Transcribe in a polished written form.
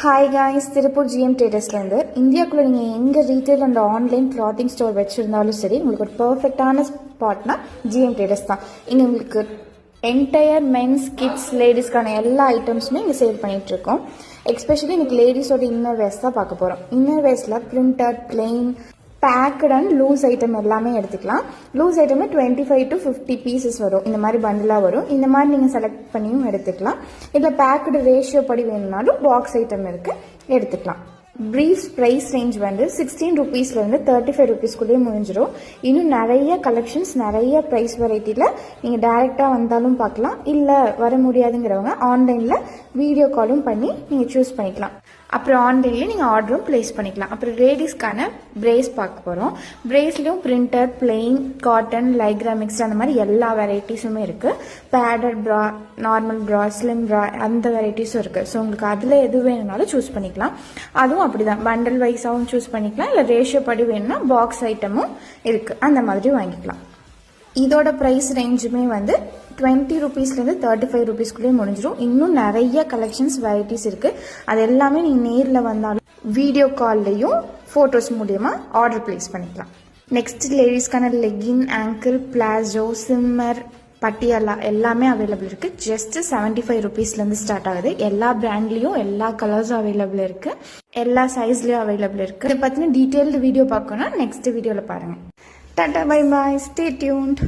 Hi guys, Tiruppur GM ட்ரேடர்ஸ்லேருந்து இந்தியாவுக்குள்ளே நீங்கள் எங்கே retail and online clothing store வச்சுருந்தாலும் சரி, உங்களுக்கு ஒரு பர்ஃபெக்டான ஸ்பாட்னா ஜிஎம் ட்ரேடர்ஸ் தான். இங்கே உங்களுக்கு என்டையர் மென்ஸ், கிட்ஸ், லேடிஸ்க்கான எல்லா ஐட்டம்ஸுமே இங்கே சேல் பண்ணிகிட்ருக்கோம். எஸ்பெஷலி இன்றைக்கி லேடிஸோட இன்னர் வேர்ஸ் தான் பார்க்க போகிறோம். இன்னர் வேர்ஸில் printed, plain, packed and loose item எல்லாமே எடுத்துக்கலாம். லூஸ் ஐட்டமே 25 to 50 பீசஸ் வரும். இந்த மாதிரி பண்டிலாக வரும். இந்த மாதிரி நீங்கள் செலக்ட் பண்ணியும் எடுத்துக்கலாம். இதில் பேக்கடு ரேஷியோ படி வேணும்னாலும் பாக்ஸ் ஐட்டம் இருக்குது, எடுத்துக்கலாம். ப்ரீஃப்ஸ் ப்ரைஸ் ரேஞ்ச் வந்து 16 rupeesலேருந்து 35 rupeesக்குள்ளேயே முடிஞ்சிடும். இன்னும் நிறைய கலெக்ஷன்ஸ், நிறைய ப்ரைஸ் வெரைட்டியில் நீங்கள் டைரெக்டாக வந்தாலும் பார்க்கலாம். இல்லை வர முடியாதுங்கிறவங்க ஆன்லைனில் வீடியோ காலும் பண்ணி நீங்கள் சூஸ் பண்ணிக்கலாம். அப்புறம் ஆன்லைன்லேயே நீங்கள் ஆர்டரும் ப்ளேஸ் பண்ணிக்கலாம். அப்புறம் லேடிஸ்க்கான பிரேஸ் பார்க்க போகிறோம். பிரேஸ்லேயும் printed, plain, cotton, Lycra mix அந்த மாதிரி எல்லா வெரைட்டிஸுமே இருக்குது. பேடட் ப்ரா, நார்மல் ப்ரா, ஸ்லிம் ப்ரா, அந்த வெரைட்டிஸும் இருக்குது. ஸோ உங்களுக்கு அதில் எது வேணும்னாலும் சூஸ் பண்ணிக்கலாம். அதுவும் அப்படி தான், பண்டல் வைஸாகவும் சூஸ் பண்ணிக்கலாம். இல்லை ரேஷியோ படி வேணும்னா பாக்ஸ் ஐட்டமும் இருக்குது, அந்த மாதிரி வாங்கிக்கலாம். இதோட ப்ரைஸ் ரேஞ்சுமே வந்து 20 rupeesலேருந்து 35 rupeesக்குள்ளேயே முடிஞ்சிடும். இன்னும் நிறைய கலெக்ஷன்ஸ், வெரைட்டிஸ் இருக்குது. அது எல்லாமே நீங்கள் நேரில் வந்தாலும் வீடியோ கால்லையும் ஃபோட்டோஸ் மூலியமாக ஆர்டர் ப்ளேஸ் பண்ணிக்கலாம். நெக்ஸ்ட் லேடிஸ்க்கான legging, ankle, palazzo, shimmer, Patiala எல்லாமே அவைலபிள் இருக்குது. ஜஸ்ட் 75 rupeesலேருந்து ஸ்டார்ட் ஆகுது. எல்லா பிராண்ட்லேயும் எல்லா கலர்ஸும் அவைலபிள் இருக்குது. எல்லா சைஸ்லேயும் அவைலபிள் இருக்குது. இதை பற்றின டீட்டெயில்டு வீடியோ பார்க்கணுன்னா நெக்ஸ்ட் வீடியோவில் பாருங்கள். Tata, bye bye, stay tuned.